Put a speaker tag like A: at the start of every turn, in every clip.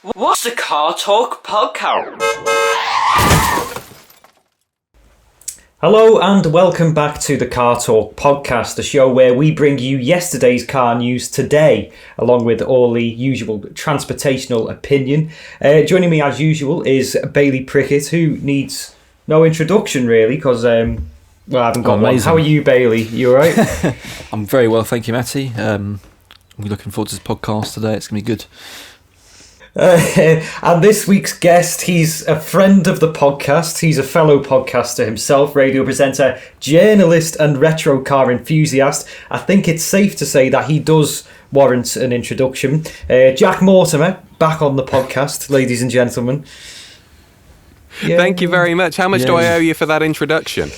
A: What's the Car Talk podcast? Hello and welcome back to the Car Talk podcast, a show where we bring you yesterday's car news today, along with all the usual transportational opinion. Joining me as usual is Bailey Prickett, who needs no introduction really, because I haven't got one. How are you, Bailey? You alright?
B: I'm very well, thank you, Matty. We're looking forward to this podcast today. It's going to be good.
A: And this week's guest, he's a friend of the podcast. He's a fellow podcaster himself, radio presenter, journalist and retro car enthusiast. I think it's safe to say that he does warrant an introduction. Jack Mortimer, back on the podcast, ladies and gentlemen.
C: Yeah. Thank you very much. How much do I owe you for that introduction?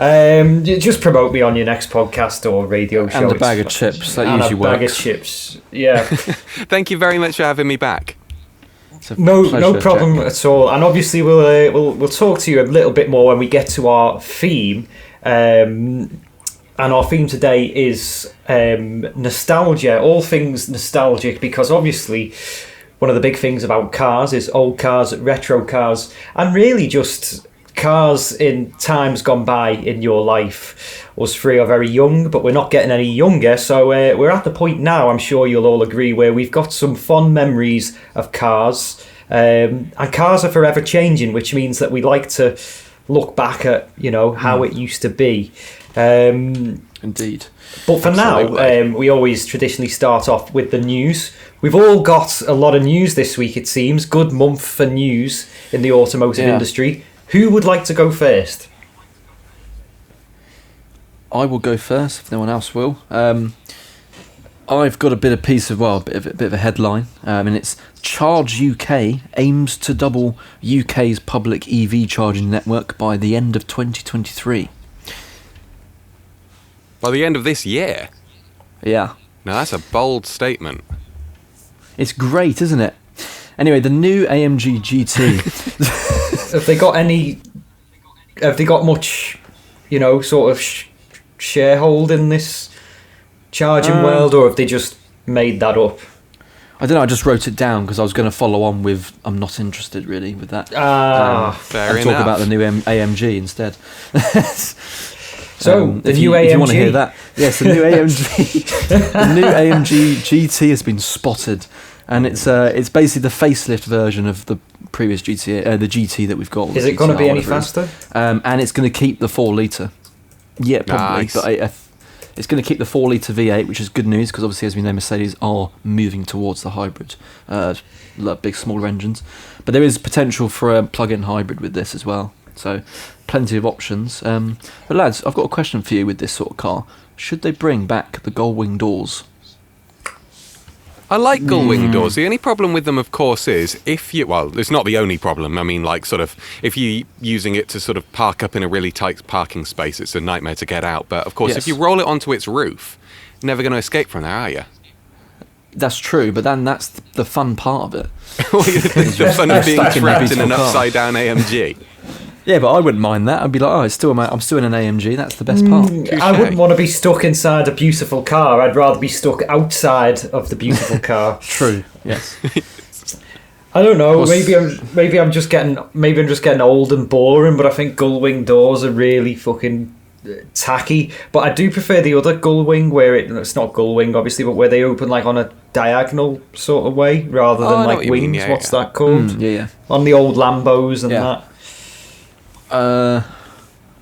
A: Just promote me on your next podcast or radio show.
B: And a bag of chips, that usually works. And a bag of
A: chips, yeah.
C: Thank you very much for having me back.
A: No problem Jack. At all. And obviously we'll talk to you a little bit more when we get to our theme. And our theme today is nostalgia, all things nostalgic, because obviously one of the big things about cars is old cars, retro cars, and really just cars in times gone by in your life. Us three are very young, but we're not getting any younger, so we're at the point now, I'm sure you'll all agree, where we've got some fond memories of cars, and cars are forever changing, which means that we like to look back at, how it used to be.
B: Indeed.
A: But for now, we always traditionally start off with the news. We've all got a lot of news this week, it seems. Good month for news in the automotive industry. Who would like to go first?
B: I will go first if no one else will. I've got a bit of a headline. And it's Charge UK aims to double UK's public EV charging network by the end of 2023.
C: By the end of this year?
B: Yeah.
C: Now that's a bold statement.
B: It's great, isn't it? Anyway, the new AMG GT.
A: Have they got much, sort of sharehold in this charging world, or have they just made that up?
B: I don't know, I just wrote it down because I was going to follow on with I'm not interested really with that.
C: Fair enough.
B: Talk about the new AMG instead.
A: So, the new AMG.
B: If you want to hear that, yes, the new AMG. The new AMG GT has been spotted. And it's basically the facelift version of the previous GT, the GT that we've got.
A: Is it going to be any faster?
B: And it's going to keep the 4-litre. Yeah, probably.
C: Nice.
B: But it's going to keep the 4-litre V8, which is good news because obviously, as we know, Mercedes are moving towards the hybrid, big, smaller engines. But there is potential for a plug-in hybrid with this as well. So, plenty of options. But lads, I've got a question for you with this sort of car. Should they bring back the gull-wing doors?
C: I like gull-wing doors. The only problem with them, of course, is it's not the only problem. I mean, if you're using it to sort of park up in a really tight parking space, it's a nightmare to get out. But, of course, if you roll it onto its roof, never going to escape from there, are you?
B: That's true, but then that's the fun part of it.
C: The fun of being trapped in an upside-down AMG.
B: Yeah, but I wouldn't mind that. I'd be like, I'm still in an AMG. That's the best part.
A: I wouldn't want to be stuck inside a beautiful car. I'd rather be stuck outside of the beautiful car.
B: True. Yes.
A: I don't know. Maybe I'm just getting old and boring. But I think gull-wing doors are really fucking tacky. But I do prefer the other gull-wing where it's not gull-wing obviously, but where they open like on a diagonal sort of way rather than like wings. Yeah, What's that called?
B: Yeah.
A: On the old Lambos and that.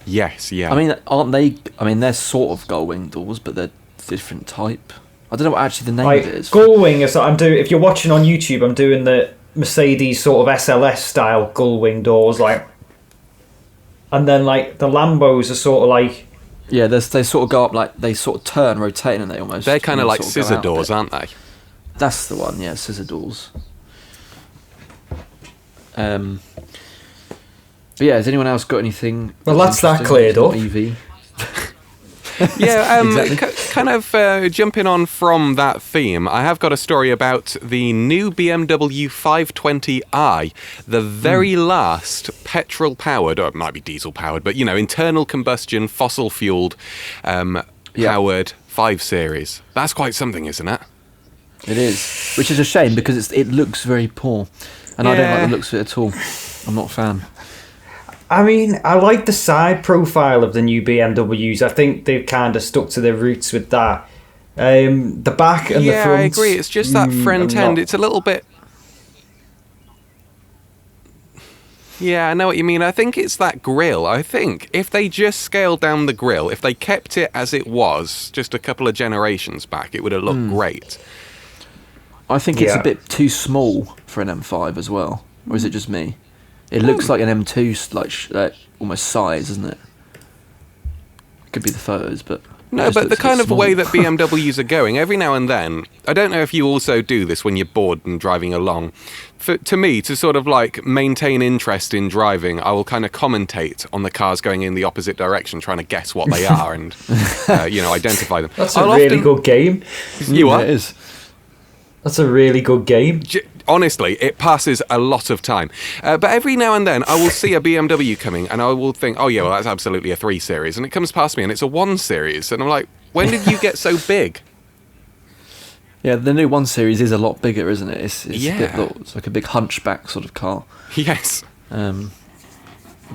C: Yes, yeah.
B: I mean, aren't they? I mean, they're sort of gull-wing doors, but they're different type. I don't know what actually the name is.
A: Gull-wing is I'm doing. If you're watching on YouTube, I'm doing the Mercedes sort of SLS style gull-wing doors, and then like the Lambos are sort of like.
B: Yeah, they sort of go up like they sort of turn, rotate, and they almost.
C: They're kind of like scissor doors, aren't they?
B: That's the one. Yeah, scissor doors. But yeah, has anyone else got anything?
A: Well, that's that cleared up.
B: EV.
C: Yeah,
B: exactly.
C: Kind of jumping on from that theme, I have got a story about the new BMW 520i, the very last petrol-powered, or it might be diesel-powered, but, internal combustion, fossil-fueled, powered 5 Series. That's quite something, isn't it?
B: It is, which is a shame because it looks very poor, and I don't like the looks of it at all. I'm not a fan.
A: I mean, I like the side profile of the new BMWs. I think they've kind of stuck to their roots with that. The back and the front.
C: Yeah, I agree. It's just that front end. It's a little bit... Yeah, I know what you mean. I think it's that grille. I think if they just scaled down the grille, if they kept it as it was just a couple of generations back, it would have looked great.
B: I think it's a bit too small for an M5 as well. Or is it just me? It looks like an M2, like almost size, isn't it? It could be the photos, but...
C: No, but the kind of way that BMWs are going, every now and then, I don't know if you also do this when you're bored and driving along. To me, to sort of like maintain interest in driving, I will kind of commentate on the cars going in the opposite direction, trying to guess what they are and, identify them.
A: That's a really good game.
C: You are?
B: It is.
A: That's a really good game.
C: Honestly, it passes a lot of time. But every now and then, I will see a BMW coming, and I will think, oh yeah, well, that's absolutely a 3 Series. And it comes past me, and it's a 1 Series. And I'm like, when did you get so big?
B: Yeah, the new 1 Series is a lot bigger, isn't it? It's like a big hunchback sort of car.
C: Yes.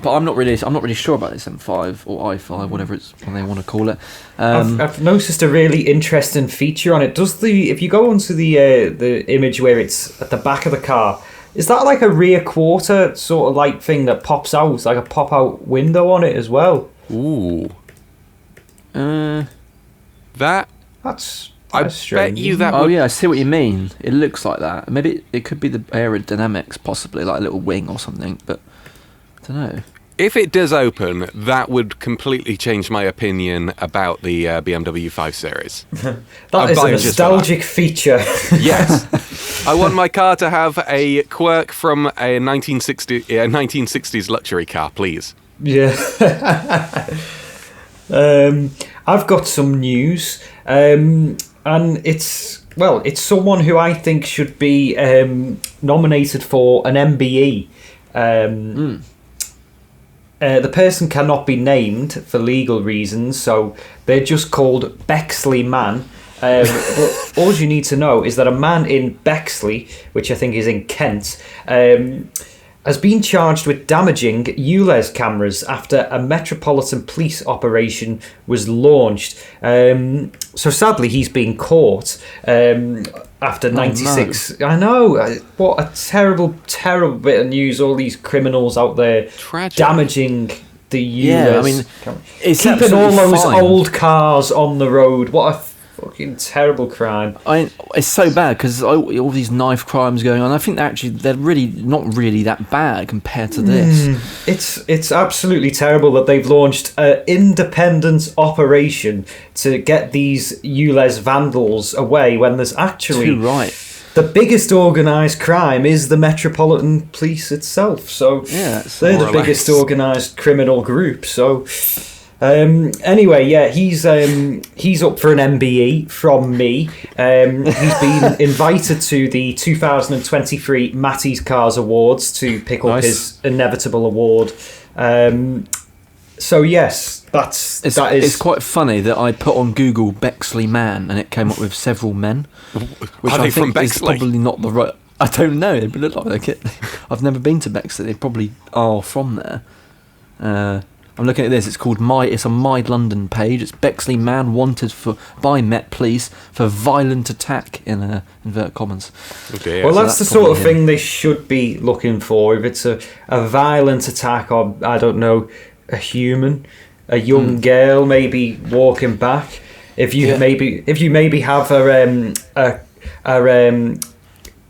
B: But I'm not really sure about this M5 or i5, whatever they want to call it.
A: I've noticed a really interesting feature on it. If you go onto the image where it's at the back of the car, is that like a rear quarter sort of like thing that pops out, like a pop out window on it as well?
C: Ooh.
A: That's strange.
C: Bet you that.
B: Oh yeah, I see what you mean. It looks like that. Maybe it could be the aerodynamics, possibly like a little wing or something, but. I don't know.
C: If it does open, that would completely change my opinion about the BMW 5 Series.
A: That is a nostalgic feature.
C: Yes. I want my car to have a quirk from a 1960s luxury car, please.
A: Yeah. I've got some news, and it's someone who I think should be nominated for an MBE. The person cannot be named for legal reasons, so they're just called Bexley Man. But all you need to know is that a man in Bexley, which I think is in Kent, has been charged with damaging ULEZ cameras after a Metropolitan Police operation was launched. So sadly, he's been caught after 96. No. I know, what a terrible, terrible bit of news. All these criminals out there damaging the ULEZ.
B: Yeah, I mean, it's
A: keeping all those old cars on the road. What a fucking terrible crime.
B: It's so bad because all these knife crimes going on. I think they're really not really that bad compared to this.
A: It's absolutely terrible that they've launched an independent operation to get these ULEZ vandals away when there's actually the biggest organised crime is the Metropolitan Police itself. So they're the biggest organised criminal group. So. Anyway, yeah, he's up for an MBE from me. He's been invited to the 2023 Matty's Cars Awards to pick up his inevitable award. So yes, it's
B: quite funny that I put on Google Bexley Man and it came up with several men, which I think is probably not the right. I don't know, they look like it. I've never been to Bexley. They probably are from there. I'm looking at this. It's called It's a My London page. It's Bexley Man wanted by Met Police for violent attack in inverted commas.
A: Okay, well, that's the sort of thing they should be looking for. If it's a violent attack on, I don't know, a human, a young girl maybe walking back. If you maybe have a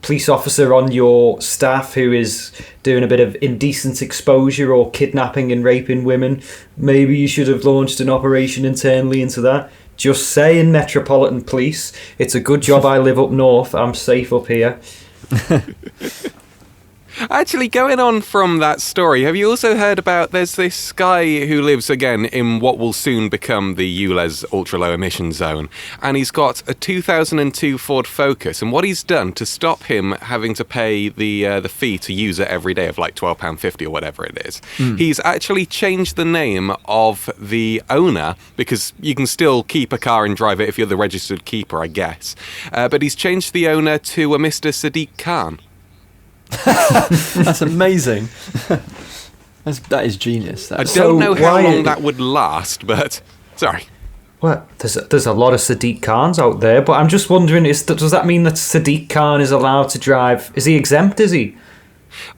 A: police officer on your staff who is doing a bit of indecent exposure or kidnapping and raping women, maybe you should have launched an operation internally into that. Just saying, Metropolitan Police. It's a good job I live up north. I'm safe up here.
C: Actually, going on from that story, have you also heard about there's this guy who lives, again, in what will soon become the ULEZ ultra-low emission zone, and he's got a 2002 Ford Focus, and what he's done to stop him having to pay the fee to use it every day of like £12.50 or whatever it is, he's actually changed the name of the owner, because you can still keep a car and drive it if you're the registered keeper, I guess, but he's changed the owner to a Mr. Sadiq Khan.
B: That's amazing. That is genius.
C: I don't know how long that would last, but sorry.
A: Well, there's a lot of Sadiq Khans out there, but I'm just wondering, does that mean that Sadiq Khan is allowed to drive? Is he exempt? Is he?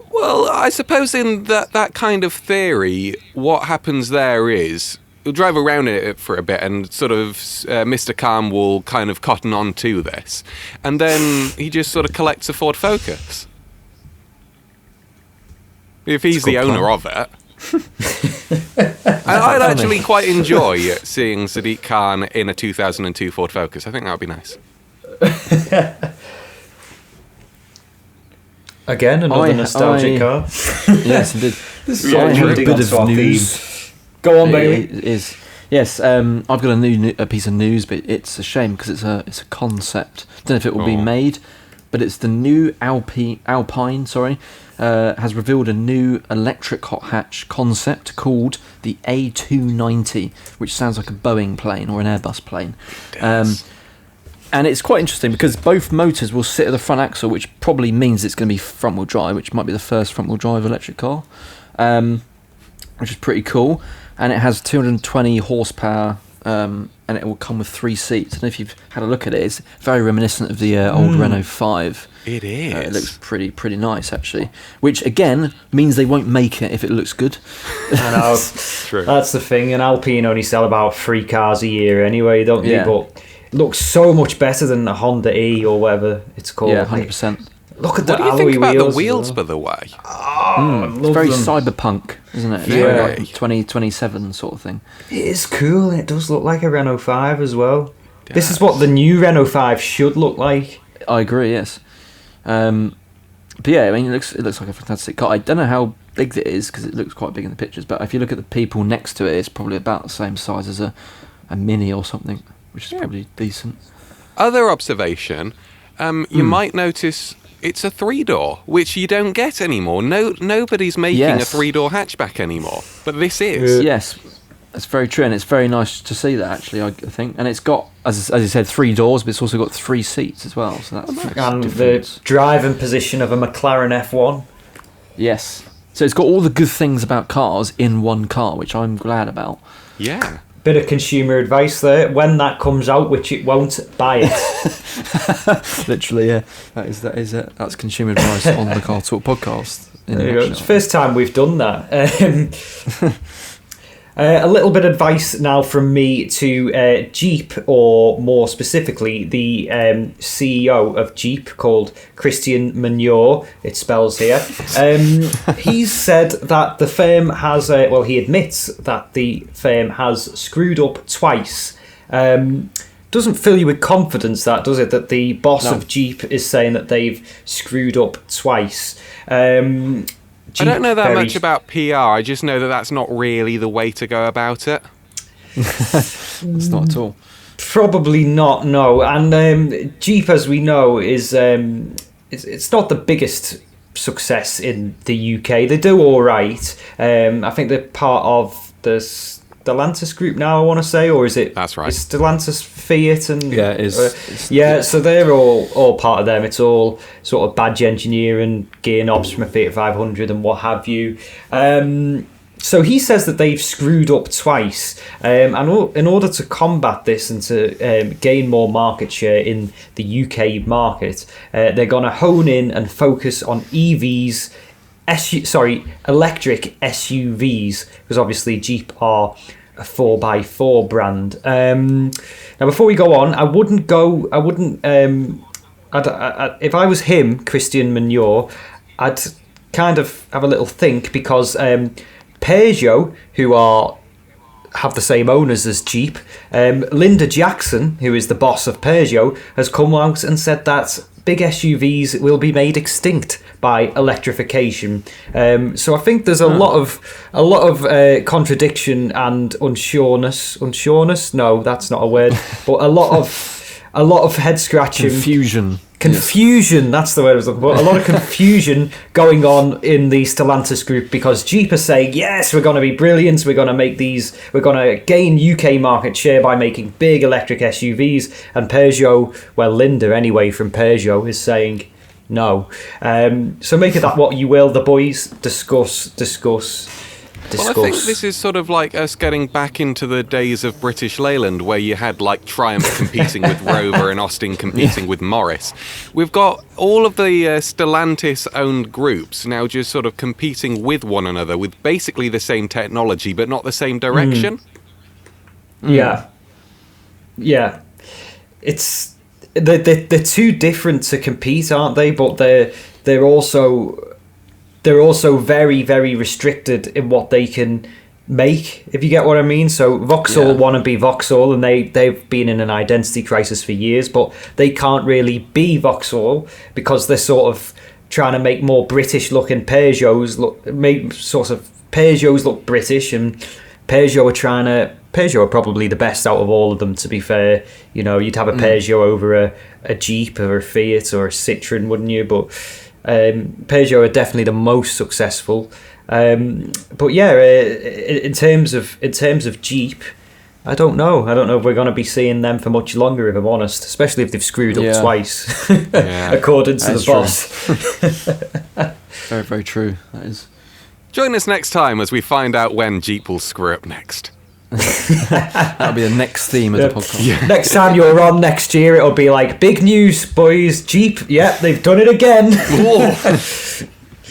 C: Well, I suppose in that kind of theory, what happens there is he'll drive around it for a bit, and sort of Mr. Khan will kind of cotton on to this, and then he just sort of collects a Ford Focus. If he's the owner of it. I'd actually quite enjoy seeing Sadiq Khan in a 2002 Ford Focus. I think that would be nice.
A: Again, another nostalgic car.
B: Yes, indeed.
A: I have a bit of news. Go on, baby.
B: Yes, I've got a piece of news, but it's a shame because it's a concept. Don't know if it will be made, but it's the new Alpine. Has revealed a new electric hot hatch concept called the A290, which sounds like a Boeing plane or an Airbus plane. And it's quite interesting because both motors will sit at the front axle, which probably means it's going to be front-wheel drive, which might be the first front-wheel drive electric car, which is pretty cool. And it has 220 horsepower, and it will come with 3 seats. I don't know if you've had a look at it. It's very reminiscent of the old Renault 5.
C: It is.
B: It looks pretty nice, actually. Which, again, means they won't make it if it looks good.
A: I know.
C: True.
A: That's the thing. And Alpine only sell about 3 cars a year anyway, don't they? But it looks so much better than the Honda E or whatever it's called.
B: Yeah, 100%.
A: Look at the alloy wheels.
C: What do you think about the wheels, by the way?
B: It's very cyberpunk, isn't it?
C: Yeah.
B: Like 2027 sort of thing.
A: It is cool, and it does look like a Renault 5 as well. This is what the new Renault 5 should look like.
B: I agree, yes. But yeah, I mean, it looks like a fantastic car. I don't know how big it is because it looks quite big in the pictures, but if you look at the people next to it, it's probably about the same size as a Mini or something, which is probably decent.
C: Other observation, you might notice it's a 3-door, which you don't get anymore. Nobody's making a 3-door hatchback anymore, but this is.
B: Yes, that's very true, and it's very nice to see that, actually, I think. And it's got, as you said, 3 doors, but it's also got 3 seats as well, so that's
A: and the driving position of a McLaren F1.
B: Yes. So it's got all the good things about cars in one car, which I'm glad about.
C: Yeah.
A: Bit of consumer advice there. When that comes out, which it won't, buy it.
B: Literally, yeah. That's consumer advice on the Car Talk podcast.
A: It's the first time we've done that. A little bit of advice now from me to Jeep, or more specifically, the CEO of Jeep, called Christian Munoz, it spells here. He's said that the firm has, he admits that the firm has screwed up twice. Doesn't fill you with confidence, that, does it? That the boss of Jeep is saying that they've screwed up twice.
C: I don't know that much about PR. I just know that that's not really the way to go about it.
B: It's not at all.
A: Probably not, no. And Jeep, as we know, is it's not the biggest success in the UK. They do all right. I think they're part of the Stellantis group now, I want to say, or is it?
C: That's right.
A: Is Stellantis Fiat and
B: yeah, it is.
A: So they're all part of them. It's all sort of badge engineering, gear knobs from a Fiat 500 and what have you. So he says that they've screwed up twice, and in order to combat this and to gain more market share in the UK market, they're going to hone in and focus on EVs. Electric SUVs, because obviously Jeep are a 4x4 brand. Now, before we go on, if I was him, Christian Munoz, I'd kind of have a little think, because Peugeot, who have the same owners as Jeep, Linda Jackson, who is the boss of Peugeot, has come out and said that big SUVs will be made extinct by electrification. So I think there's a lot of contradiction and unsureness. Unsureness? No, that's not a word. But a lot of head scratching. Confusion, yes. That's the word I was looking for. A lot of confusion going on in the Stellantis group, because Jeep are saying, yes, we're going to be brilliant, we're going to gain UK market share by making big electric SUVs, and Peugeot, well, Linda anyway from Peugeot is saying no. So make of that what you will. The boys discuss.
C: Well, I think this is sort of like us getting back into the days of British Leyland, where you had like Triumph competing with Rover and Austin competing with Morris. We've got all of the Stellantis-owned groups now just sort of competing with one another with basically the same technology, but not the same direction.
A: Yeah. It's they're too different to compete, aren't they? But they're also very, very restricted in what they can make, if you get what I mean. So Vauxhall want to be Vauxhall, and they've been in an identity crisis for years, but they can't really be Vauxhall because they're sort of trying to make more British-looking Peugeots look British, and Peugeot are probably the best out of all of them, to be fair. You know, you'd have a Peugeot over a Jeep or a Fiat or a Citroen, wouldn't you? But Peugeot are definitely the most successful. But yeah, in terms of Jeep, I don't know if we're going to be seeing them for much longer, if I'm honest, especially if they've screwed up twice, according to the boss.
B: Very, very true, that is.
C: Join us next time as we find out when Jeep will screw up next.
B: That'll be the next theme of the podcast.
A: Yeah. Next time you're on next year, it'll be like, big news, boys. Jeep, they've done it again.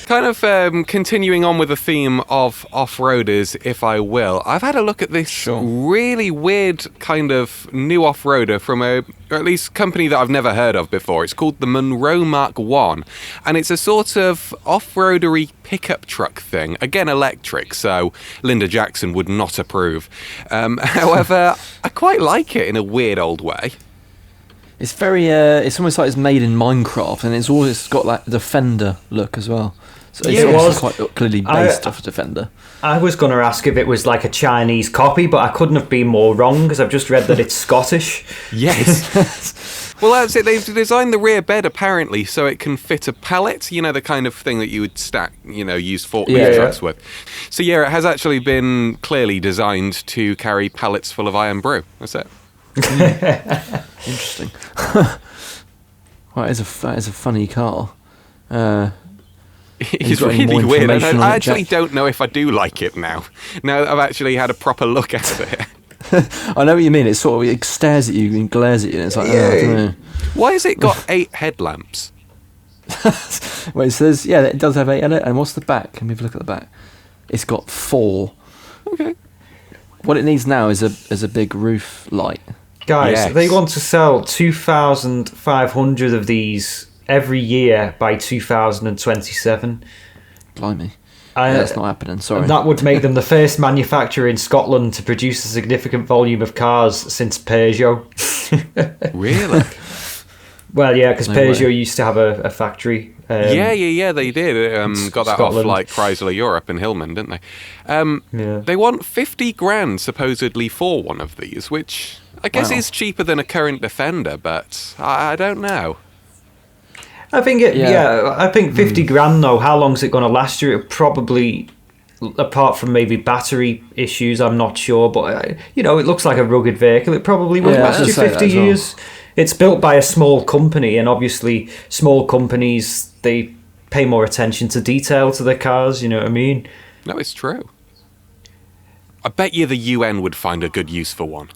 C: Kind of continuing on with the theme of off-roaders, if I will. I've had a look at this really weird kind of new off-roader from or at least company that I've never heard of before. It's called the Monroe Mark 1, and it's a sort of off-roadery pickup truck thing. Again, electric, so Linda Jackson would not approve. However, I quite like it in a weird old way.
B: It's very, it's almost like it's made in Minecraft, and it's always got that Defender look as well. So it's quite clearly based off Defender.
A: I was going to ask if it was like a Chinese copy, but I couldn't have been more wrong, because I've just read that it's Scottish.
C: Yes. Well, that's it. They've designed the rear bed, apparently, so it can fit a pallet, you know, the kind of thing that you would stack, you know, use forklift trucks with. So, it has actually been clearly designed to carry pallets full of iron brew. That's it.
B: Interesting. Well, that is a funny car.
C: It's really weird. I actually don't know if I do like it now. Now that I've actually had a proper look at it.
B: I know what you mean. It sort of stares at you and glares at you. And it's like, I don't know.
C: Why has it got 8 headlamps?
B: Well, it says, it does have 8 in it. And what's the back? Can we have a look at the back? It's got 4.
C: Okay.
B: What it needs now is a big roof light.
A: Guys, they want to sell 2,500 of these every year by 2027.
B: Blimey. That's not happening, sorry.
A: And that would make them the first manufacturer in Scotland to produce a significant volume of cars since Peugeot.
C: Really?
A: Well, because Peugeot used to have a factory.
C: They did. Got that Scotland. Off like Chrysler Europe in Hillman, didn't they? They want 50 grand supposedly for one of these, which I guess is cheaper than a current Defender, but I don't know.
A: I think I think 50 grand though. How long is it going to last you? It probably, apart from maybe battery issues, I'm not sure. But it looks like a rugged vehicle. It probably will last you 50 years. It's built by a small company, and obviously small companies, they pay more attention to detail to their cars. You know what I mean?
C: No, it's true. I bet you the UN would find a good use for one.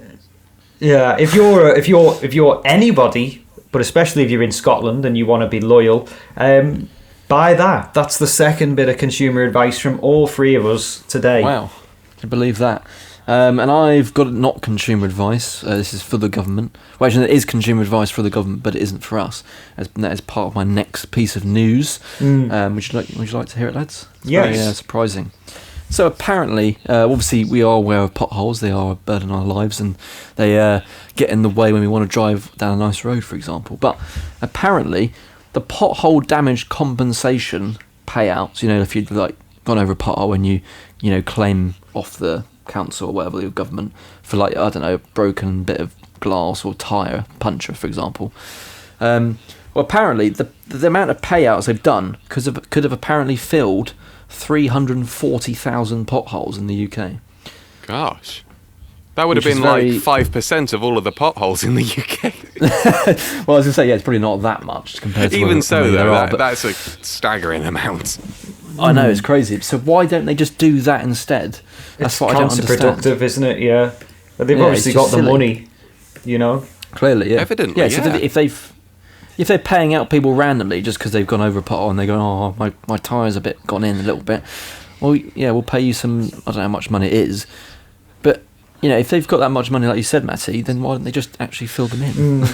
A: Yeah, if you're anybody, but especially if you're in Scotland and you want to be loyal, buy that. That's the second bit of consumer advice from all 3 of us today.
B: Wow, I believe that. And I've got not consumer advice. This is for the government. Well, actually, it is consumer advice for the government, but it isn't for us. That is part of my next piece of news. Would you like to hear it, lads?
A: Yes.
B: Very surprising. So apparently, obviously, we are aware of potholes. They are a burden on our lives, and they get in the way when we want to drive down a nice road, for example. But apparently, the pothole damage compensation payouts, if you'd like gone over a pothole and you claim off the council or whatever, your government, for like, I don't know, a broken bit of glass or tyre puncture, for example. Well, apparently the amount of payouts they've done could have apparently filled 340,000 potholes in the UK.
C: Gosh. That would have been like 5% of all of the potholes in the UK.
B: Well, I was going to say, it's probably not that much compared to...
C: Even so, though, that's a staggering amount.
B: I know, it's crazy. So why don't they just do that instead? That's what I don't understand.
A: It's counterproductive, isn't it? Yeah. But they've obviously got the money,
B: Clearly, yeah.
C: Evidently,
B: yeah. So if they're paying out people randomly just because they've gone over a pothole and they go, my tyre's a bit gone in a little bit, well, yeah, we'll pay you some, I don't know how much money it is, but, if they've got that much money, like you said, Matty, then why don't they just actually fill them in?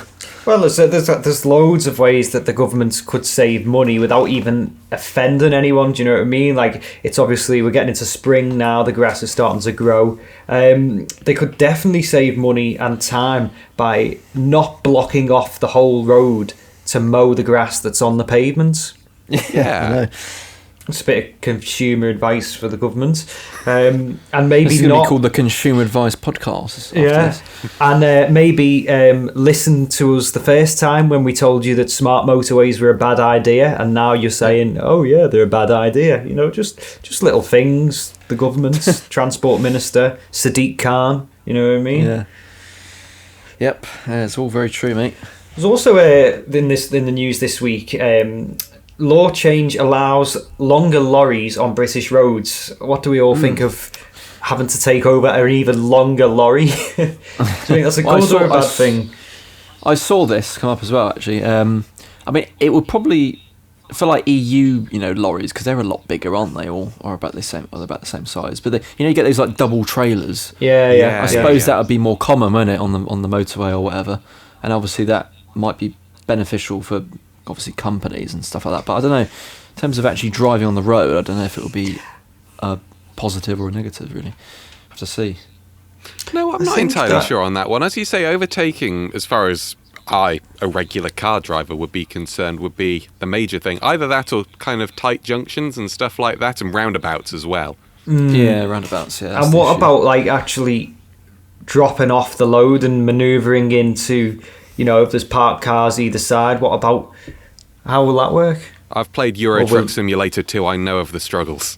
A: Well, there's loads of ways that the government could save money without even offending anyone, do you know what I mean? Like, it's obviously, we're getting into spring now, the grass is starting to grow. They could definitely save money and time by not blocking off the whole road to mow the grass that's on the pavements.
C: Yeah.
A: It's a bit of consumer advice for the government, and maybe
B: this is going to be called the Consumer Advice Podcast.
A: Yeah, and maybe listen to us the first time when we told you that smart motorways were a bad idea, and now you're saying, "Oh yeah, they're a bad idea." Just little things. The government, Transport Minister Sadiq Khan. You know what I mean?
B: Yeah. Yep, it's all very true, mate.
A: There's also in the news this week. Law change allows longer lorries on British roads. What do we all think of having to take over an even longer lorry? Do you think that's a good or a bad thing?
B: I saw this come up as well, actually. It would probably, for like EU, lorries, because they're a lot bigger, aren't they? Or about the same, or about the same size. But you get those like double trailers.
A: Yeah.
B: I suppose that would be more common, wouldn't it, on the motorway or whatever? And obviously that might be beneficial for obviously companies and stuff like that, but I don't know, in terms of actually driving on the road, I don't know if it will be a positive or a negative, really. Have to see.
C: No, I'm not entirely sure on that one. As you say, overtaking, as far as a regular car driver would be concerned, would be the major thing. Either that or kind of tight junctions and stuff like that, and roundabouts as well.
B: Yeah, roundabouts, yeah.
A: And what about like actually dropping off the load and manoeuvring into, if there's parked cars either side, what about, how will that work?
C: I've played Euro Truck Simulator 2, I know of the struggles.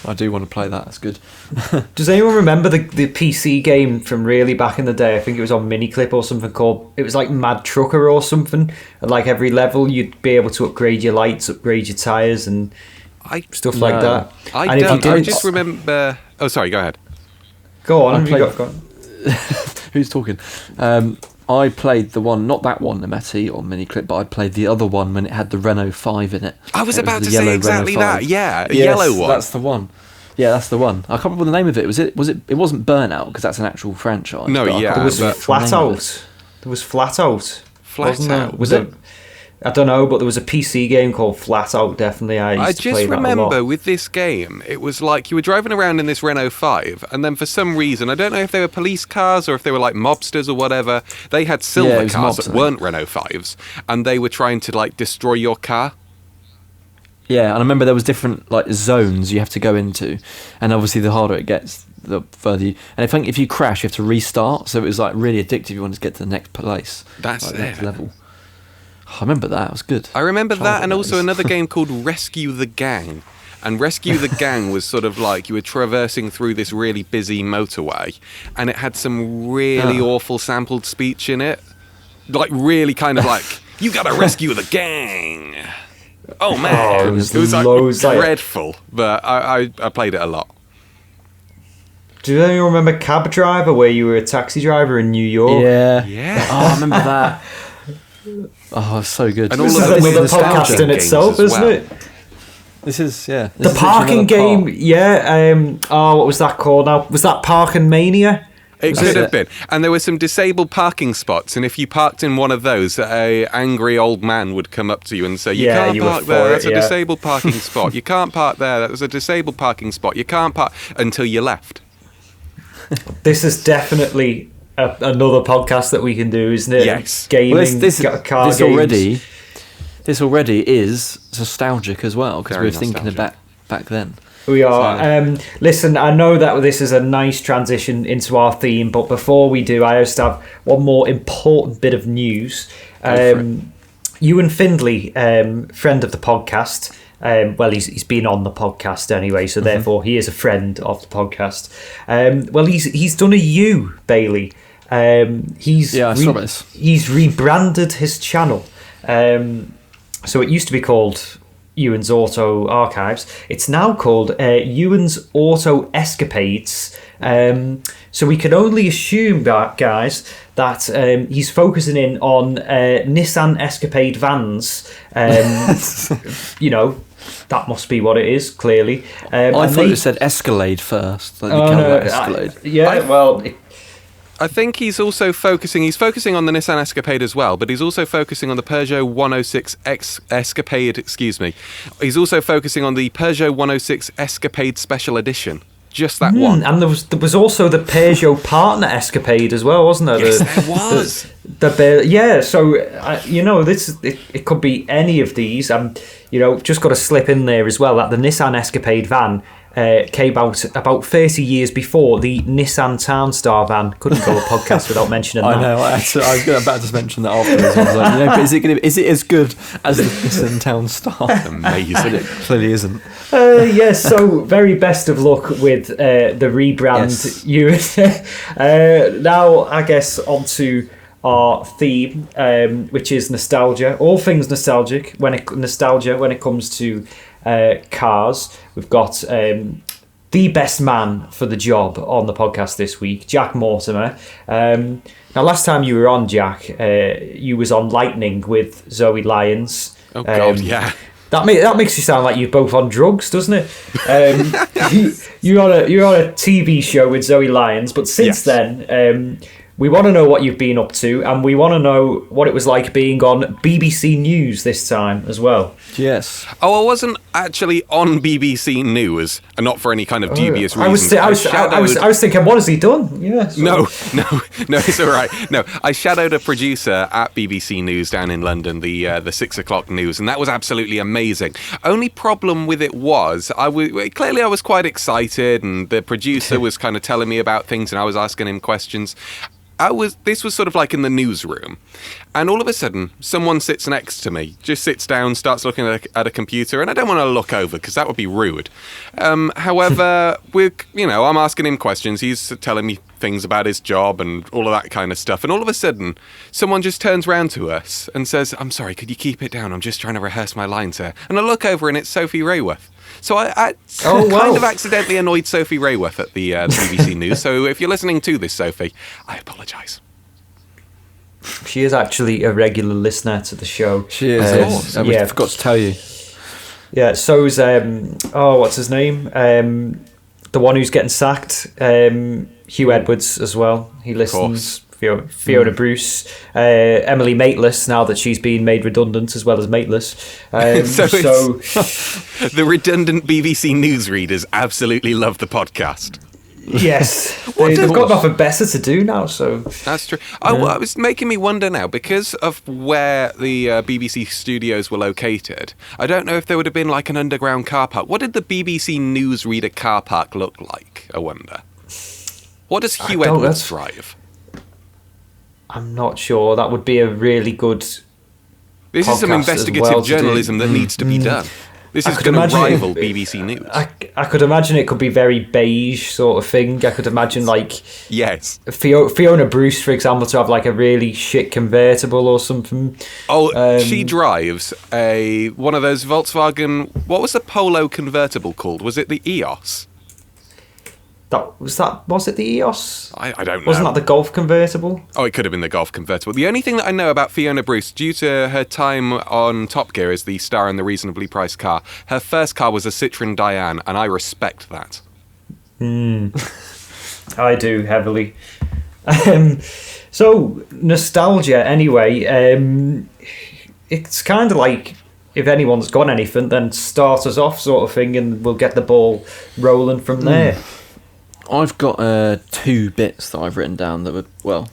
B: I do want to play that, that's good.
A: Does anyone remember the PC game from really back in the day? I think it was on Miniclip or something called, it was like Mad Trucker or something. At like every level you'd be able to upgrade your lights, upgrade your tyres and stuff like that.
C: I just remember... Oh, sorry, go ahead.
A: Go on. Go on.
B: Who's talking? I played the one, not that one, the Matty or Miniclip, but I played the other one when it had the Renault 5 in it.
C: I was about to say exactly that. Yeah, a yellow one.
B: That's the one. Yeah, that's the one. I can't remember the name of it. It wasn't Burnout, because that's an actual franchise.
C: No, yeah.
A: It was Flat Out. There was Flat Out.
C: Flat Out.
A: Was it? I don't know, but there was a PC game called Flat Out, definitely. I just
C: remember with this game, it was like you were driving around in this Renault 5, and then for some reason, I don't know if they were police cars or if they were like mobsters or whatever, they had silver cars that weren't Renault 5s, and they were trying to like destroy your car.
B: Yeah, and I remember there was different like zones you have to go into, and obviously the harder it gets, the further you... And I think if you crash, you have to restart, so it was like really addictive. You wanted to get to the next place.
C: That's
B: like, the next level. I remember that, it was good.
C: I remember that, and also another game called Rescue the Gang. And Rescue the Gang was sort of like you were traversing through this really busy motorway, and it had some really awful sampled speech in it. Like, really kind of like, you gotta rescue the gang! Oh, man! It was like dreadful, but I played it a lot.
A: Do anyone remember Cab Driver, where you were a taxi driver in New York?
B: Yeah. Oh, I remember that. Oh, so good.
A: And all of the podcast in itself, isn't it?
B: This is, yeah.
A: The parking game, what was that called now? Was that Parking Mania?
C: It could have been. And there were some disabled parking spots, and if you parked in one of those, a angry old man would come up to you and say, you can't park there, that's a disabled parking spot. You can't park there, that's a disabled parking spot. You can't park until you left.
A: This is definitely another podcast that we can do, isn't it?
C: Yes.
A: Gaming, car games.
B: This already is nostalgic as well, because
C: Very
B: we're thinking about back then.
A: We are. Listen, I know that this is a nice transition into our theme, but before we do, I just have one more important bit of news. Ewan Findlay, friend of the podcast, well, he's been on the podcast anyway, so therefore he is a friend of the podcast. Well, he's done a U, Bailey. He's rebranded his channel. So it used to be called Ewan's Auto Archives. It's now called Ewan's Auto Escapades. So we can only assume, guys, that he's focusing in on Nissan Escapade vans. You know, that must be what it is, clearly.
B: I thought you said Escalade first. Like
A: Escalade.
C: I think he's also focusing on the Nissan Escapade as well, but he's also focusing on the Peugeot 106 Escapade, He's also focusing on the Peugeot 106 Escapade Special Edition. Just that one.
A: And there was also the Peugeot Partner Escapade as well, wasn't there?
C: Yes, there was.
A: So it could be any of these. Just got to slip in there as well that the Nissan Escapade van came out about 30 years before the Nissan Townstar van. Couldn't go a podcast without mentioning that.
B: I know. I was about to mention that afterwards. I was like, but is it as good as the Nissan Townstar?
C: Amazing.
B: It clearly isn't.
A: So very best of luck with the rebrand. Yes. Now, I guess onto our theme, which is nostalgia. All things nostalgic when it comes to cars. We've got the best man for the job on the podcast this week, Jack Mortimer. Now, last time you were on, Jack, you was on Lightning with Zoe Lyons.
C: Oh God, yeah.
A: That makes you sound like you're both on drugs, doesn't it? You're on a TV show with Zoe Lyons, but since then, we want to know what you've been up to, and we want to know what it was like being on BBC News this time as well.
B: Yes.
C: Oh, I wasn't actually on BBC News, and not for any kind of dubious reason.
A: I was thinking, what has he done? Yeah. So.
C: No, it's all right. No, I shadowed a producer at BBC News down in London, the 6:00 news, and that was absolutely amazing. Only problem with it was, I was quite excited, and the producer was kind of telling me about things, and I was asking him questions. This was sort of like in the newsroom, and all of a sudden, someone sits next to me, just sits down, starts looking at a computer, and I don't want to look over because that would be rude. However, I'm asking him questions. He's telling me things about his job and all of that kind of stuff, and all of a sudden, someone just turns round to us and says, "I'm sorry, could you keep it down? I'm just trying to rehearse my lines here." And I look over, and it's Sophie Rayworth. So I kind of accidentally annoyed Sophie Rayworth at the BBC News. So if you're listening to this, Sophie, I apologise.
A: She is actually a regular listener to the show.
B: She is. We forgot to tell you.
A: Yeah, so's, what's his name? The one who's getting sacked, Hugh Edwards as well. He listens. Fiona Bruce, Emily Mateless, now that she's been made redundant, as well as Mateless.
C: The redundant BBC News readers absolutely love the podcast.
A: Yes, they've got nothing better to do now. So
C: that's true. It was making me wonder now, because of where the BBC studios were located. I don't know if there would have been like an underground car park. What did the BBC Newsreader car park look like? I wonder. What does Hugh Edwards drive?
A: I'm not sure. That would be a really good.
C: This is some investigative journalism that needs to be done. This is going to rival BBC News.
A: I could imagine it could be very beige sort of thing. I could imagine
C: yes,
A: Fiona Bruce, for example, to have like a really shit convertible or something.
C: She drives one of those Volkswagen. What was the Polo convertible called? Was it the EOS?
A: Was it the EOS?
C: I don't know.
A: Wasn't that the Golf convertible?
C: Oh, it could have been the Golf convertible. The only thing that I know about Fiona Bruce, due to her time on Top Gear as the star in the reasonably priced car, her first car was a Citroen Diane, and I respect that.
A: I do, heavily. So, nostalgia, anyway. It's kind of like, if anyone's got anything, then start us off sort of thing, and we'll get the ball rolling from there.
B: I've got 2 bits that I've written down that were, well,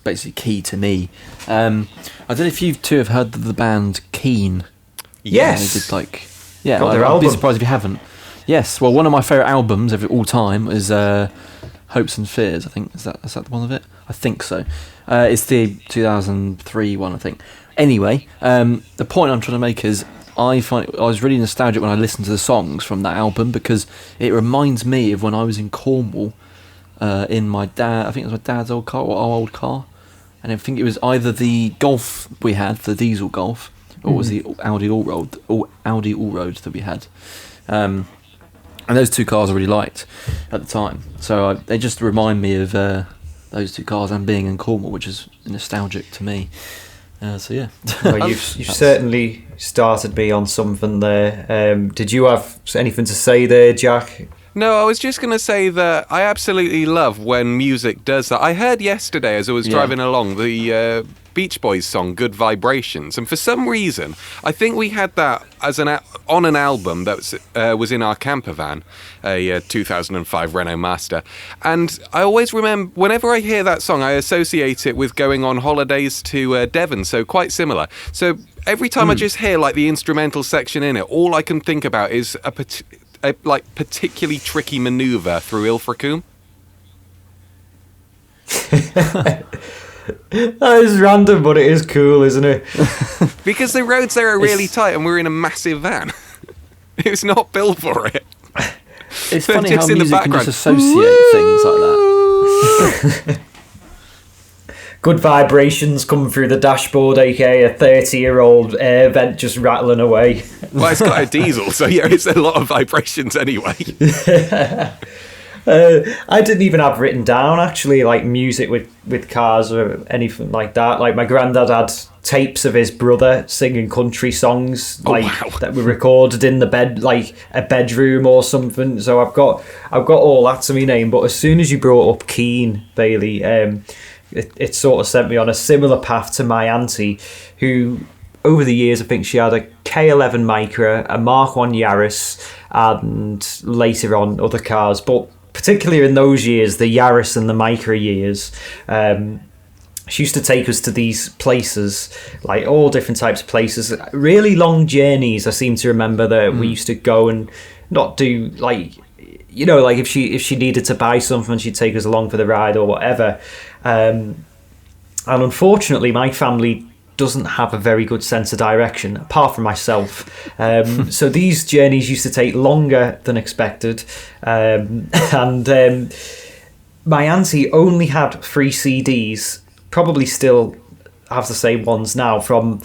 B: basically key to me. I don't know if you two have heard of the band Keane.
A: Yes.
B: They did like, yeah,
A: Got their
B: I'd be
A: album.
B: surprised if you haven't. Yes, well, one of my favourite albums of all time is Hopes and Fears, I think. Is that the one of it? I think so. It's the 2003 one, I think. Anyway, the point I'm trying to make is I was really nostalgic when I listened to the songs from that album because it reminds me of when I was in Cornwall in my dad. I think it was my dad's old car or our old car, and I think it was either the Golf we had, the diesel Golf, or it was the Audi Allroad that we had. And those 2 cars I really liked at the time. So they just remind me of those 2 cars and being in Cornwall, which is nostalgic to me. So yeah.
A: Well, you've certainly started me on something there. Did you have anything to say there, Jack?
C: No, I was just going to say that I absolutely love when music does that. I heard yesterday as I was driving along the Beach Boys song Good Vibrations, and for some reason I think we had that as on an album that was in our camper van, a 2005 Renault Master, and I always remember whenever I hear that song I associate it with going on holidays to Devon, so quite similar. So every time I just hear like the instrumental section in it, all I can think about is a particularly tricky manoeuvre through Ilfracombe.
A: That is random, but it is cool, isn't it?
C: Because the roads there are really tight and we're in a massive van. It was not built for it.
B: It's funny
C: Just
B: how
C: in the
B: music can
C: background.
B: just associate things like that.
A: Good vibrations coming through the dashboard, aka a 30-year-old air vent just rattling away.
C: Well, it's got a diesel, so yeah, it's a lot of vibrations anyway.
A: I didn't even have written down actually like music with cars or anything like that. Like my granddad had tapes of his brother singing country songs that were recorded in the bed, like a bedroom or something. So I've got all that to me name. But as soon as you brought up Keane, Bailey, it sort of sent me on a similar path to my auntie, who over the years I think she had a K11 Micra, a Mark 1 Yaris, and later on other cars, but particularly in those years, the Yaris and the Micra years, she used to take us to these places, like all different types of places, really long journeys. I seem to remember that we used to go and not do like, you know, like if she needed to buy something, she'd take us along for the ride or whatever. And unfortunately, my family doesn't have a very good sense of direction, apart from myself. So these journeys used to take longer than expected. And my auntie only had 3 CDs, probably still have the same ones now, from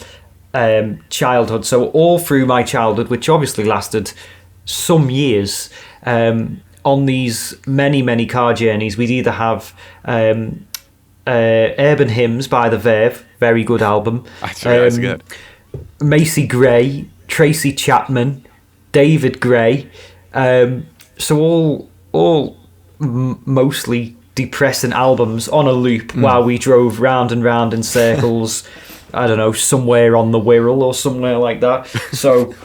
A: childhood. So all through my childhood, which obviously lasted some years, on these many, many car journeys, we'd either have Urban Hymns by The Verve, very good album.
C: That's good.
A: Macy Gray, Tracy Chapman, David Gray. So all mostly depressing albums on a loop while we drove round and round in circles. I don't know, somewhere on the Wirral or somewhere like that. So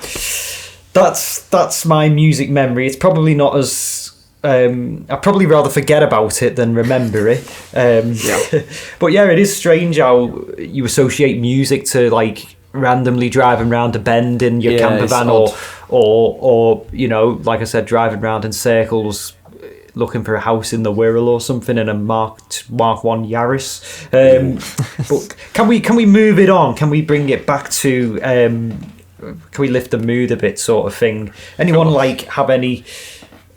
A: that's my music memory. It's probably not as I'd probably rather forget about it than remember it. But yeah, it is strange how you associate music to like randomly driving around a bend in your camper van, or you know, like I said, driving around in circles looking for a house in the Wirral or something in a Mark 1 Yaris. But can we move it on? Can we bring it back to can we lift the mood a bit, sort of thing? Anyone like have any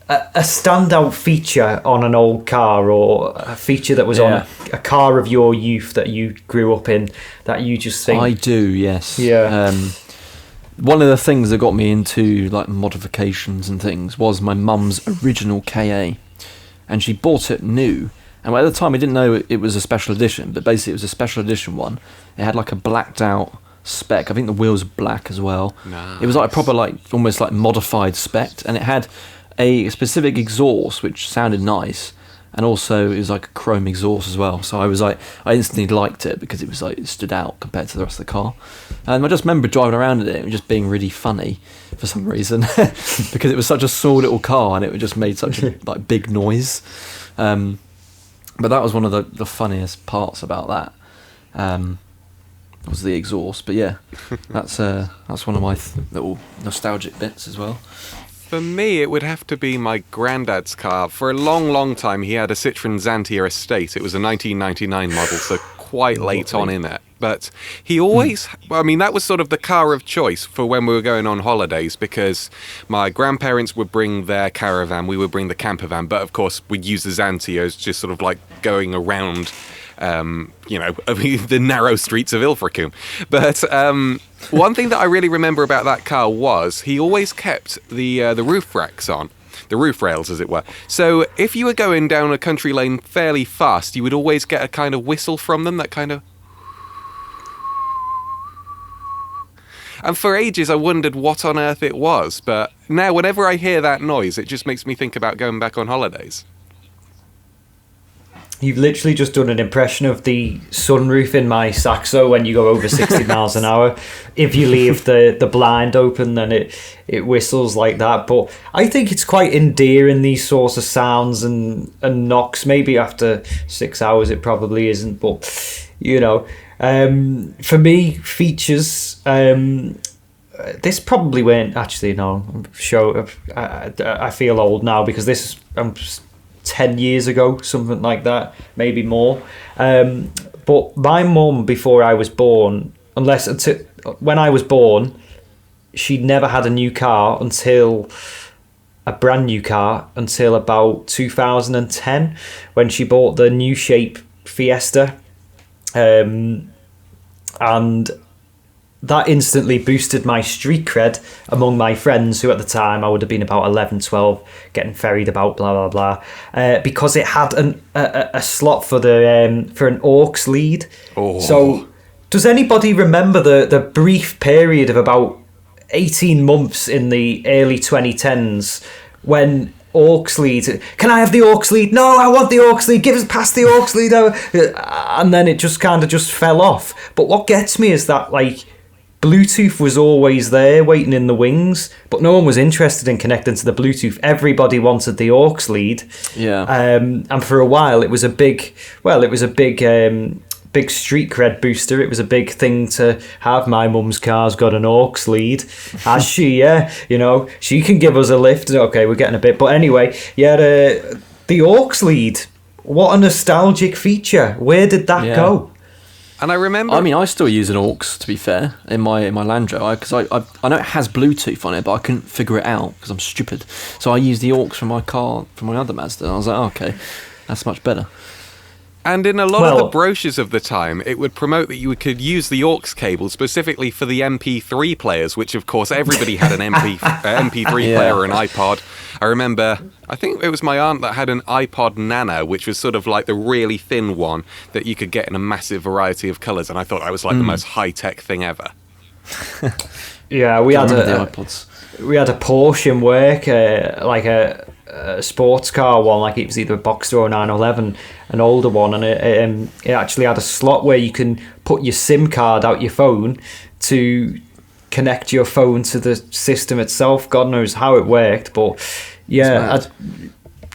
A: a standout feature on an old car, or a feature that was on a car of your youth that you grew up in that you just think?
B: I do, yes.
A: Yeah.
B: One of the things that got me into like modifications and things was my mum's original KA, and she bought it new. And at the time, I didn't know it was a special edition, but basically it was a special edition one. It had like a blacked out spec. I think the wheels were black as well. Nice. It was like a proper, like almost like modified spec, and it had a specific exhaust which sounded nice, and also it was like a chrome exhaust as well. So I instantly liked it because it was like it stood out compared to the rest of the car. And I just remember driving around in it and just being really funny for some reason because it was such a small little car and it just made such a like big noise. But that was one of the funniest parts about that. Was the exhaust, but yeah, that's one of my little nostalgic bits as well.
C: For me, it would have to be my granddad's car. For a long, long time, he had a Citroen Xantia Estate. It was a 1999 model, so quite late on in it. But he always, I mean, that was sort of the car of choice for when we were going on holidays, because my grandparents would bring their caravan, we would bring the camper van, but of course we'd use the Xantia as just sort of like going around the narrow streets of Ilfracombe. But one thing that I really remember about that car was he always kept the roof racks on, the roof rails, as it were. So if you were going down a country lane fairly fast, you would always get a kind of whistle from them, that kind of... And for ages I wondered what on earth it was, but now whenever I hear that noise, it just makes me think about going back on holidays.
A: You've literally just done an impression of the sunroof in my Saxo when you go over 60 miles an hour. If you leave the blind open, then it whistles like that. But I think it's quite endearing, these sorts of sounds and knocks. Maybe after 6 hours it probably isn't, but for me, features... this probably weren't actually, no, I'm sure I feel old now because this is 10 years ago, something like that, maybe more. But my mum, before I was born, when I was born, she'd never had a new car a brand new car until about 2010, when she bought the new shape Fiesta. And that instantly boosted my street cred among my friends, who at the time I would have been about 11, 12, getting ferried about, blah, blah, blah, because it had a slot for an aux lead. Oh. So does anybody remember the brief period of about 18 months in the early 2010s when aux lead, can I have the aux lead? No, I want the aux lead, pass the aux lead. And then it just kind of just fell off. But what gets me is that, like, Bluetooth was always there waiting in the wings, but no one was interested in connecting to the Bluetooth. Everybody wanted the aux lead. Yeah. And for a while it was a big street cred booster. It was a big thing to have. My mum's car's got an aux lead. Has she? Yeah. She can give us a lift. Okay, we're getting a bit. But anyway, yeah, the aux lead. What a nostalgic feature. Where did that go?
C: And I remember...
B: I mean, I still use an aux, to be fair, in my Land Rover, because I know it has Bluetooth on it, but I couldn't figure it out because I'm stupid. So I used the aux from my car, from my other Mazda, and I was like, okay, that's much better.
C: And in a lot of the brochures of the time, it would promote that you could use the aux cable specifically for the MP3 players, which, of course, everybody had an MP3 player or an iPod. I remember, I think it was my aunt that had an iPod Nano, which was sort of like the really thin one that you could get in a massive variety of colours, and I thought that was like the most high-tech thing ever.
A: Yeah, we had a Porsche in work, like a sports car one, like it was either a Boxster or a 911, an older one, and it actually had a slot where you can put your SIM card out your phone to connect your phone to the system itself. God knows how it worked, but yeah,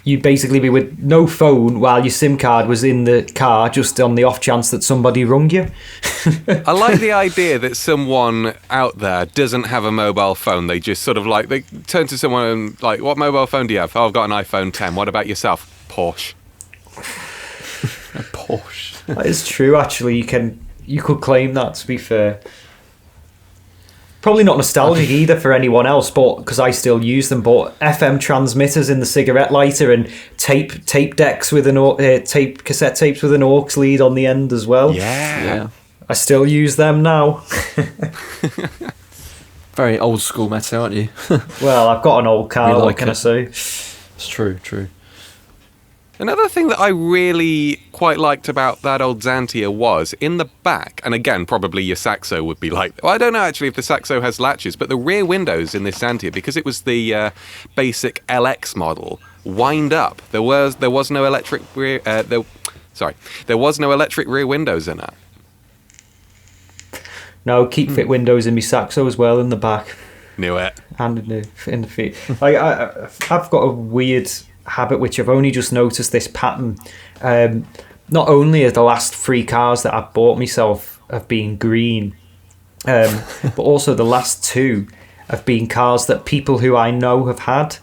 A: you'd basically be with no phone while your SIM card was in the car, just on the off chance that somebody rung you.
C: I like the idea that someone out there doesn't have a mobile phone. They just sort of like, they turn to someone and like, what mobile phone do you have? Oh, I've got an iPhone 10. What about yourself? Porsche.
B: A Porsche.
A: That is true, actually. You could claim that, to be fair. Probably not nostalgic either for anyone else, but because I still use them. But FM transmitters in the cigarette lighter and tape decks with cassette tapes with an aux lead on the end as well.
C: Yeah.
A: I still use them now.
B: Very old school, Matty, aren't you?
A: Well, I've got an old car. What can I say?
B: It's true.
C: Another thing that I really quite liked about that old Xantia was in the back, and again, probably your Saxo would be like, well, I don't know actually if the Saxo has latches, but the rear windows in this Xantia, because it was the basic LX model, wind up. There was no electric rear. There was no electric rear windows in it.
A: No, keep fit windows in my Saxo as well in the back.
C: Knew it.
A: And in the feet. I've got a weird habit which I've only just noticed this pattern. Not only are the last 3 cars that I've bought myself have been green, but also the last 2 have been cars that people who I know have had,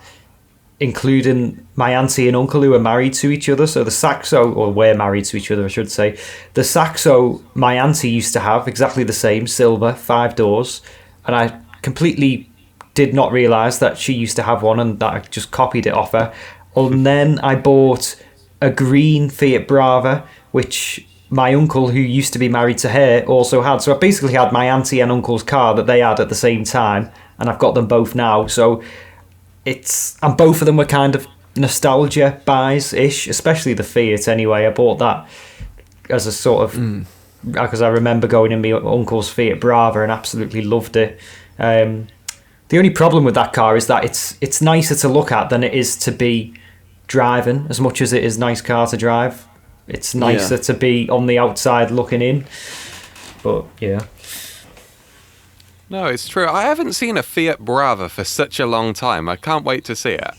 A: including my auntie and uncle who are married to each other. So the Saxo, or were married to each other, I should say. The Saxo my auntie used to have, exactly the same, silver, 5 doors. And I completely did not realise that she used to have one and that I just copied it off her. And then I bought a green Fiat Brava, which my uncle, who used to be married to her, also had. So I basically had my auntie and uncle's car that they had at the same time, and I've got them both now. So and both of them were kind of nostalgia buys-ish, especially the Fiat anyway. I bought that as a sort of, because I remember going in my uncle's Fiat Brava and absolutely loved it. The only problem with that car is that it's nicer to look at than it is to be driving. As much as it is a nice car to drive, it's nicer to be on the outside looking in. But yeah.
C: No, it's true. I haven't seen a Fiat Brava for such a long time. I can't wait to see it.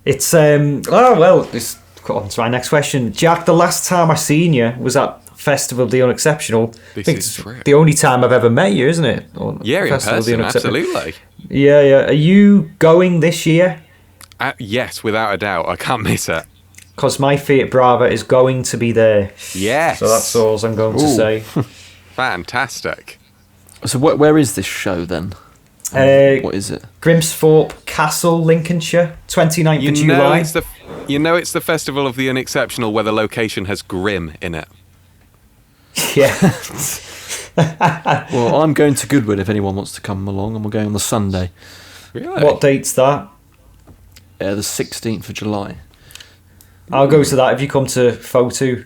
A: It's let's go on to my next question. Jack, the last time I seen you was at Festival of the Unexceptional.
C: This is true.
A: The only time I've ever met you, isn't it?
C: Yeah, in person, absolutely.
A: Yeah. Are you going this year?
C: Yes, without a doubt. I can't miss it.
A: Because my Fiat Brava is going to be there.
C: Yes.
A: So that's all I'm going to say.
C: Fantastic.
B: So where is this show then? What is it?
A: Grimsthorpe Castle, Lincolnshire, 29th of July.
C: It's the Festival of the Unexceptional where the location has Grim in it.
A: Yeah.
B: Well, I'm going to Goodwood if anyone wants to come along, and we're going on the Sunday.
C: Really?
A: What date's that?
B: The 16th of July.
A: I'll go to that if you come to Photo.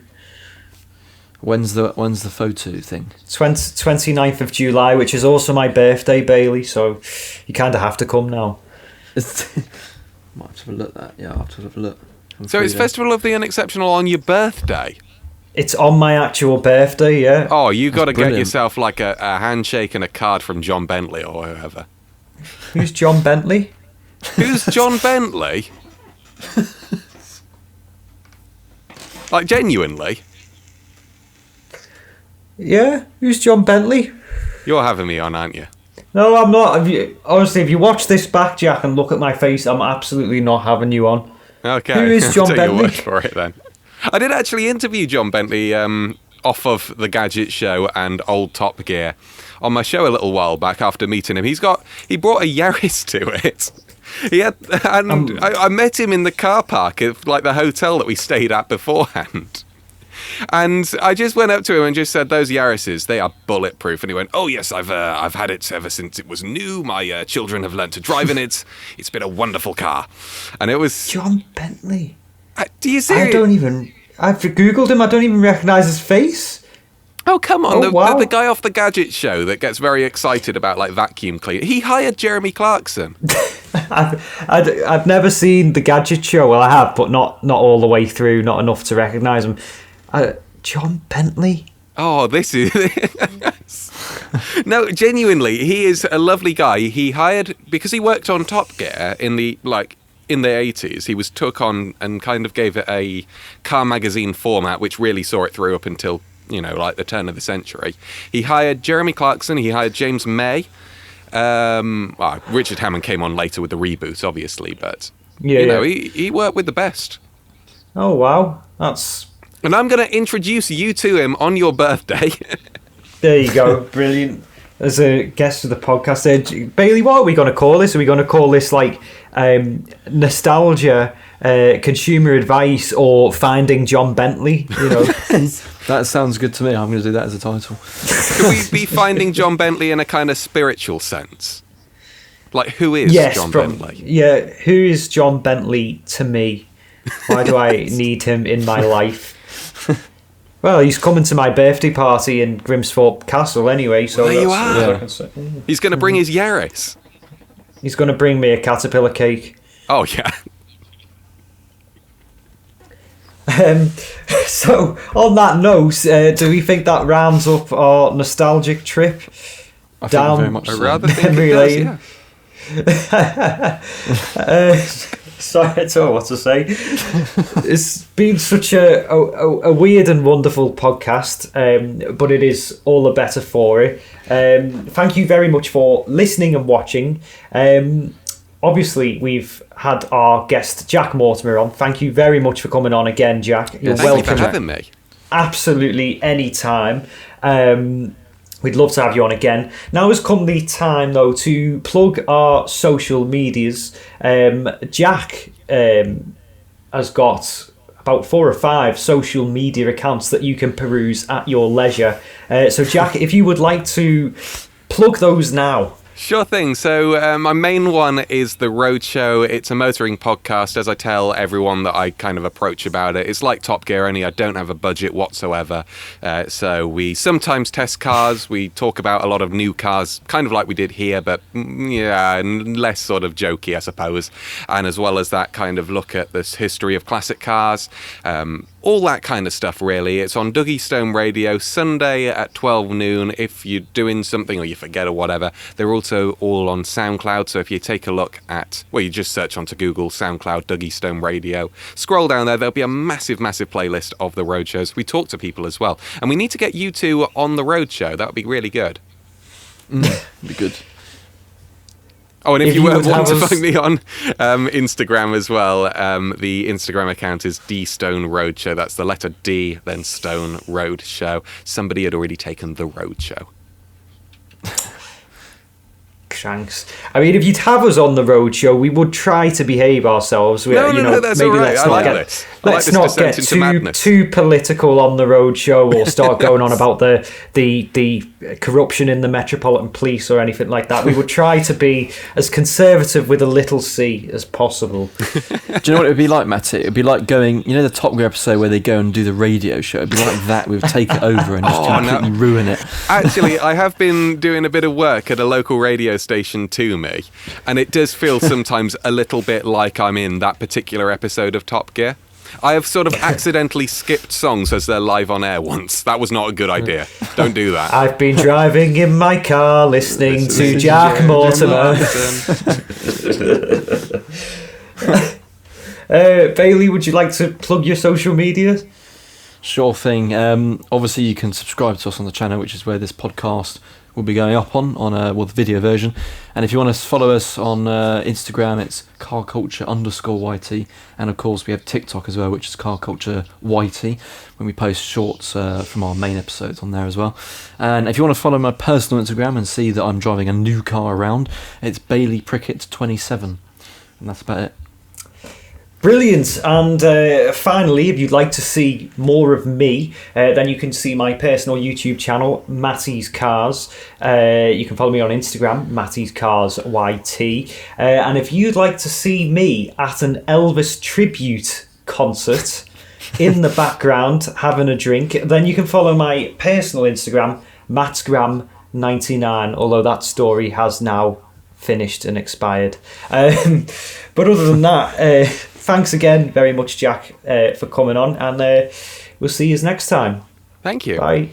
B: When's the photo thing?
A: 29th of July, which is also my birthday, Bailey, so you kind of have to come now.
B: Might have to have a look at that. Yeah, I'll have to have a look.
C: So it's Festival of the Unexceptional on your birthday?
A: It's on my actual birthday, yeah.
C: Oh, you got to get yourself like a handshake and a card from John Bentley or whoever.
A: Who's John Bentley?
C: Who's John Bentley? Like, genuinely?
A: Yeah, who's John Bentley?
C: You're having me on, aren't you?
A: No, I'm not. Honestly, if you watch this back, Jack, and look at my face, I'm absolutely not having you on.
C: Okay.
A: Who is John
C: I'll take
A: Bentley?
C: your word for it then. I did actually interview John Bentley off of the Gadget Show and Old Top Gear on my show a little while back after meeting him. He brought a Yaris to it. I met him in the car park of like the hotel that we stayed at beforehand. And I just went up to him and just said, "Those Yarises, they are bulletproof." And he went, "Oh yes, I've had it ever since it was new. My children have learned to drive in it. It's been a wonderful car." And it was
A: John Bentley.
C: Do you see?
A: I've googled him. I don't even recognise his face.
C: Oh come on!
A: Wow.
C: The guy off the Gadget Show that gets very excited about like vacuum cleaner. He hired Jeremy Clarkson.
A: I've never seen the Gadget Show. Well, I have, but not all the way through. Not enough to recognise him. John Bentley.
C: Oh, this is... No, genuinely, he is a lovely guy. He hired... Because he worked on Top Gear in the 80s, he was took on and kind of gave it a car magazine format, which really saw it through up until, the turn of the century. He hired Jeremy Clarkson, he hired James May. Richard Hammond came on later with the reboot, obviously, but, he worked with the best.
A: Oh, wow. That's...
C: And I'm going to introduce you to him on your birthday.
A: There you go. Brilliant. As a guest of the podcast, Bailey, what are we going to call this? Are we going to call this nostalgia, consumer advice, or finding John Bentley?
B: That sounds good to me. I'm going to do that as a title.
C: Could we be finding John Bentley in a kind of spiritual sense? Like, who is John Bentley?
A: Yeah, who is John Bentley to me? Why do I need him in my life? Well, he's coming to my birthday party in Grimsthorpe Castle anyway, so
C: there you are. He's going to bring his Yaris.
A: He's going to bring me a caterpillar cake.
C: Oh, yeah.
A: So, on that note, do we think that rounds up our nostalgic trip
B: I
A: down
B: think very much
C: I
B: so.
C: rather think
A: memory
C: it does,
A: lane?
C: yeah.
A: Sorry, I don't know what to say. It's been such a weird and wonderful podcast, but it is all the better for it. Thank you very much for listening and watching. Obviously, we've had our guest Jack Mortimer on. Thank you very much for coming on again, Jack. You're
C: Thank you for
A: welcome.
C: having me.
A: Absolutely any time. We'd love to have you on again. Now has come the time, though, to plug our social medias. Jack has got about 4 or 5 social media accounts that you can peruse at your leisure. So, Jack, if you would like to plug those now.
C: Sure thing. So my main one is The Roadshow. It's a motoring podcast, as I tell everyone that I kind of approach about it. It's like Top Gear, only I don't have a budget whatsoever. So we sometimes test cars. We talk about a lot of new cars, kind of like we did here, but yeah, less sort of jokey, I suppose. And as well as that, kind of look at this history of classic cars. All that kind of stuff, really. It's on Duggystone Radio, Sunday at 12 noon. If you're doing something or you forget or whatever, they're also all on SoundCloud. So if you take a look at, well, you just search onto Google, SoundCloud, Duggystone Radio. Scroll down there, there'll be a massive, massive playlist of the road shows. We talk to people as well. And we need to get you two on the road show. That would be really good.
B: Be good.
C: Oh, and if you want to
A: have us-
C: find me on Instagram as well, the Instagram account is D Stone Road Show. That's the letter D, then Stone Road Show. Somebody had already taken the Road Show.
A: Shanks. I mean, if you'd have us on the road show, we would try to behave ourselves.
C: No, that's all right. I like this. I like
A: Let's
C: this
A: not
C: descent
A: get
C: into madness.
A: too political on the road show, or start going on about the corruption in the Metropolitan Police or anything like that. We would try to be as conservative with a little c as possible.
B: Do you know what it would be like, Matty? It would be like going, you know, the Top Gear episode where they go and do the radio show. It would be like that. We would take it over and just completely ruin it.
C: Actually, I have been doing a bit of work at a local radio station to me, and it does feel sometimes a little bit like I'm in that particular episode of Top Gear. I have sort of accidentally skipped songs as they're live on air once. That was not a good idea. Don't do that.
A: I've been driving in my car listening to Jack Mortimer. Bailey, would you like to plug your social media?
B: Sure thing. Obviously, you can subscribe to us on the channel, which is where this podcast will be going up on the video version. And if you want to follow us on Instagram, it's carculture_YT. And of course, we have TikTok as well, which is carcultureyt, when we post shorts from our main episodes on there as well. And if you want to follow my personal Instagram and see that I'm driving a new car around, it's Bailey Prickett 27. And that's about it.
A: Brilliant. And finally, if you'd like to see more of me, then you can see my personal YouTube channel, Matty's Cars. You can follow me on Instagram, Matty's Cars YT. And if you'd like to see me at an Elvis tribute concert in the background having a drink, then you can follow my personal Instagram, Matsgram99, although that story has now finished and expired. But other than that, thanks again very much, Jack, for coming on, and we'll see you next time.
C: Thank you.
A: Bye.